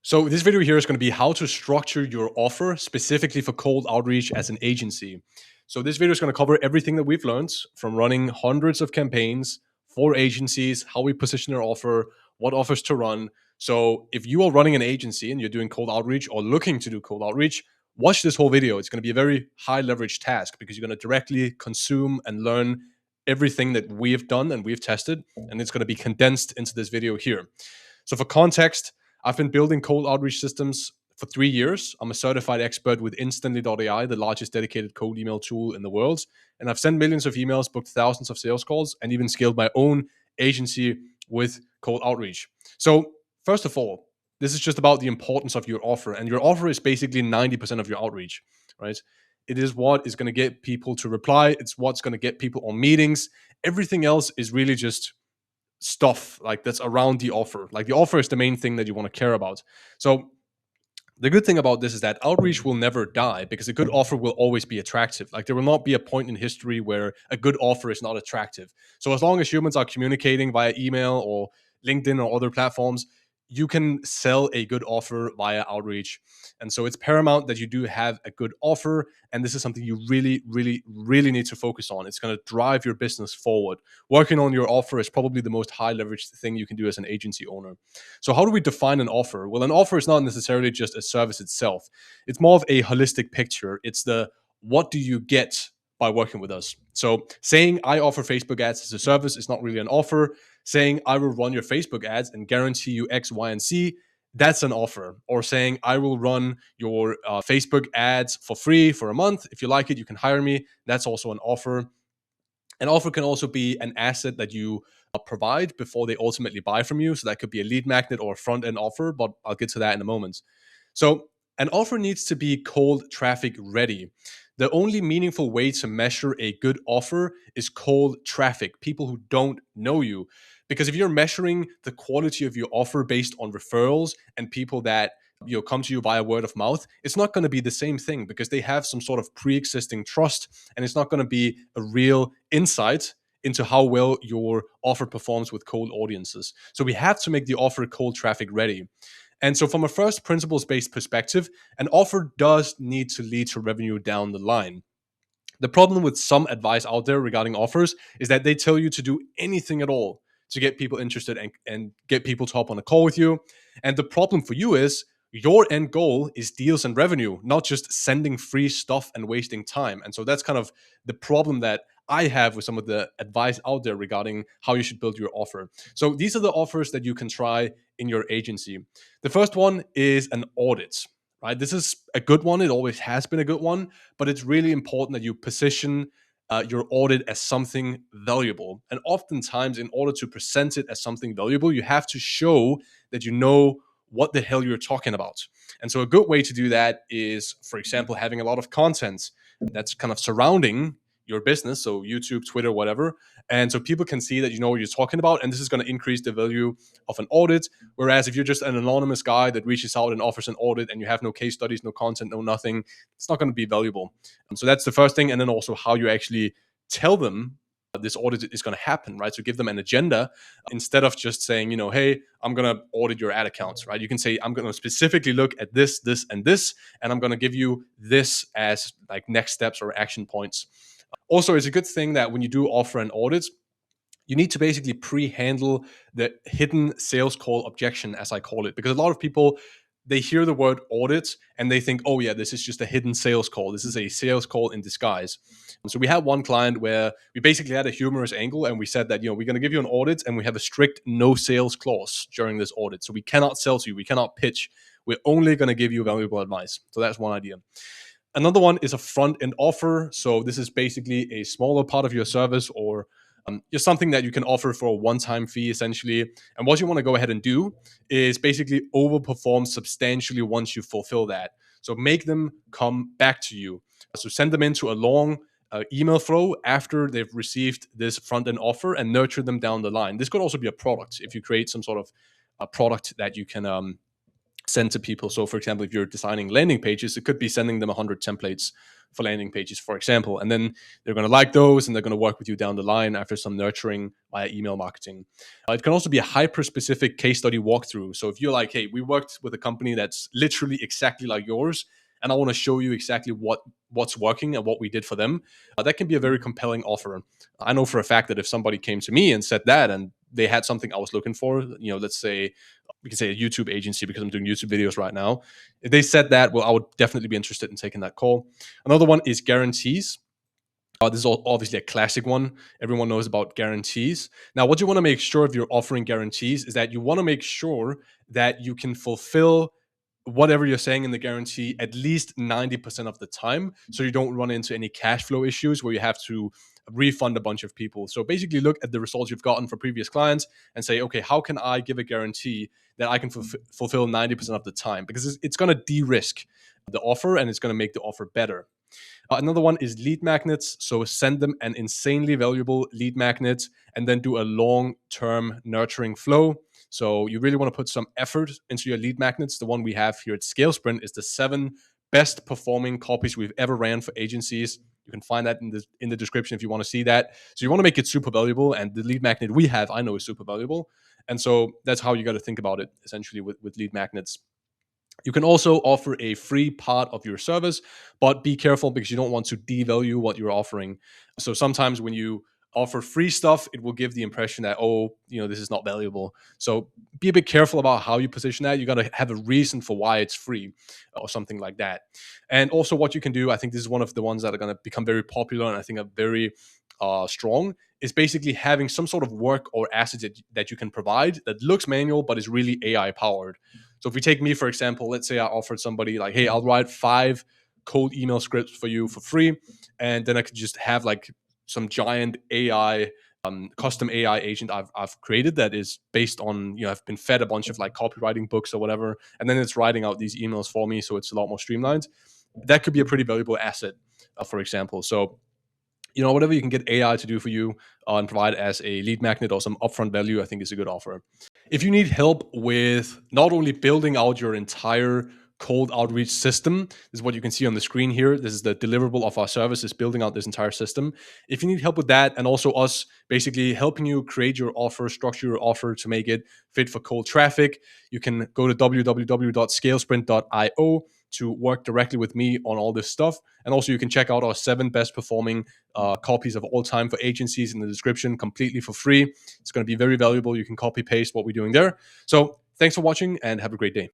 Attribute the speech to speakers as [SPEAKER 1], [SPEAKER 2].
[SPEAKER 1] So this video here is going to be how to structure your offer specifically for cold outreach as an agency. So this video is going to cover everything that we've learned from running hundreds of campaigns for agencies, how we position our offer, what offers to run. So if you are running an agency and you're doing cold outreach or looking to do cold outreach, watch this whole video. It's going to be a very high leverage task because you're going to directly consume and learn everything that we've done and we've tested, and it's going to be condensed into this video here. So for context, I've been building cold outreach systems for 3 years. I'm a certified expert with Instantly.ai, the largest dedicated cold email tool in the world. And I've sent millions of emails, booked thousands of sales calls, and even scaled my own agency with cold outreach. So, first of all, this is just about the importance of your offer. And your offer is basically 90% of your outreach, right? It is what is going to get people to reply. It's what's going to get people on meetings. Everything else is really just stuff like that's around the offer. Like the offer is the main thing that you want to care about. So the good thing about this is that outreach will never die because a good offer will always be attractive. Like there will not be a point in history where a good offer is not attractive. So as long as humans are communicating via email or LinkedIn or other platforms, you can sell a good offer via outreach. And so it's paramount that you do have a good offer. And this is something you really, really, really need to focus on. It's going to drive your business forward. Working on your offer is probably the most high leverage thing you can do as an agency owner. So how do we define an offer? Well, an offer is not necessarily just a service itself. It's more of a holistic picture. It's the what do you get by working with us? So saying I offer Facebook ads as a service is not really an offer. Saying I will run your Facebook ads and guarantee you X, Y, and Z, that's an offer. Or saying I will run your Facebook ads for free for a month. If you like it, you can hire me. That's also an offer. An offer can also be an asset that you provide before they ultimately buy from you. So that could be a lead magnet or a front end offer, but I'll get to that in a moment. So an offer needs to be cold traffic ready. The only meaningful way to measure a good offer is cold traffic, people who don't know you. Because if you're measuring the quality of your offer based on referrals and people that come to you via word of mouth, it's not going to be the same thing because they have some sort of pre-existing trust, and it's not going to be a real insight into how well your offer performs with cold audiences. So we have to make the offer cold traffic ready. And so, from a first principles based perspective, an offer does need to lead to revenue down the line. The problem with some advice out there regarding offers is that they tell you to do anything at all to get people interested and get people to hop on a call with you. And the problem for you is your end goal is deals and revenue, not just sending free stuff and wasting time. And so that's kind of the problem that I have with some of the advice out there regarding how you should build your offer. So these are the offers that you can try in your agency. The first one is an audit, right? This is a good one. It always has been a good one, but it's really important that you position your audit as something valuable. And oftentimes, in order to present it as something valuable, you have to show that you know what the hell you're talking about. And so, a good way to do that is, for example, having a lot of content that's kind of surrounding your business, so YouTube, Twitter, whatever. And so people can see that you know what you're talking about, and this is going to increase the value of an audit. Whereas if you're just an anonymous guy that reaches out and offers an audit and you have no case studies, no content, no nothing, it's not going to be valuable. So that's the first thing. And then also how you actually tell them this audit is going to happen, right? So give them an agenda instead of just saying, hey, I'm going to audit your ad accounts, right? You can say, I'm going to specifically look at this, this, and this, and I'm going to give you this as like next steps or action points. Also, it's a good thing that when you do offer an audit, you need to basically pre-handle the hidden sales call objection, as I call it, because a lot of people, they hear the word audit and they think, oh yeah, this is just a hidden sales call. This is a sales call in disguise. So we had one client where we basically had a humorous angle and we said that, we're going to give you an audit and we have a strict no sales clause during this audit. So we cannot sell to you. We cannot pitch. We're only going to give you valuable advice. So that's one idea. Another one is a front-end offer. So this is basically a smaller part of your service or just something that you can offer for a one-time fee, essentially. And what you want to go ahead and do is basically overperform substantially once you fulfill that. So make them come back to you. So send them into a long email flow after they've received this front-end offer and nurture them down the line. This could also be a product if you create some sort of a product that you can send to people. So, for example, if you're designing landing pages, it could be sending them 100 templates for landing pages, for example. And then they're going to like those and they're going to work with you down the line after some nurturing via email marketing. It can also be a hyper specific case study walkthrough. So, if you're like, hey, we worked with a company that's literally exactly like yours, and I want to show you exactly what's working and what we did for them, that can be a very compelling offer. I know for a fact that if somebody came to me and said that and they had something I was looking for, let's say we can say a YouTube agency because I'm doing YouTube videos right now. If they said that, well, I would definitely be interested in taking that call. Another one is guarantees. This is obviously a classic one. Everyone knows about guarantees. Now, what you want to make sure if you're offering guarantees is that you want to make sure that you can fulfill whatever you're saying in the guarantee at least 90% of the time, so you don't run into any cash flow issues where you have to refund a bunch of people. So basically look at the results you've gotten for previous clients and say, okay, how can I give a guarantee that I can fulfill 90% of the time? Because it's going to de-risk the offer and it's going to make the offer better. Another one is lead magnets. So send them an insanely valuable lead magnet and then do a long-term nurturing flow. So you really want to put some effort into your lead magnets. The one we have here at ScaleSprint is the 7 best performing copies we've ever ran for agencies. You can find that in the description if you want to see that. So you want to make it super valuable, and the lead magnet we have, I know, is super valuable. And so that's how you got to think about it, essentially, with lead magnets. You can also offer a free part of your service, but be careful because you don't want to devalue what you're offering. So sometimes when you offer free stuff, it will give the impression that, oh, this is not valuable. So be a bit careful about how you position that. You got to have a reason for why it's free or something like that. And also what you can do, I think this is one of the ones that are going to become very popular and I think are very strong, is basically having some sort of work or asset that you can provide that looks manual but is really AI powered. So if we take me, for example, let's say I offered somebody like, hey, I'll write 5 cold email scripts for you for free. And then I could just have like some giant AI, custom AI agent I've created that is based on, I've been fed a bunch of like copywriting books or whatever. And then it's writing out these emails for me. So it's a lot more streamlined. That could be a pretty valuable asset, for example. So whatever you can get AI to do for you and provide as a lead magnet or some upfront value, I think is a good offer. If you need help with not only building out your entire cold outreach system, this is what you can see on the screen here. This is the deliverable of our service, is building out this entire system. If you need help with that, and also us basically helping you create your offer, structure your offer to make it fit for cold traffic, you can go to www.scalesprint.io to work directly with me on all this stuff. And also you can check out our 7 best performing copies of all time for agencies in the description completely for free. It's going to be very valuable. You can copy paste what we're doing there. So thanks for watching and have a great day.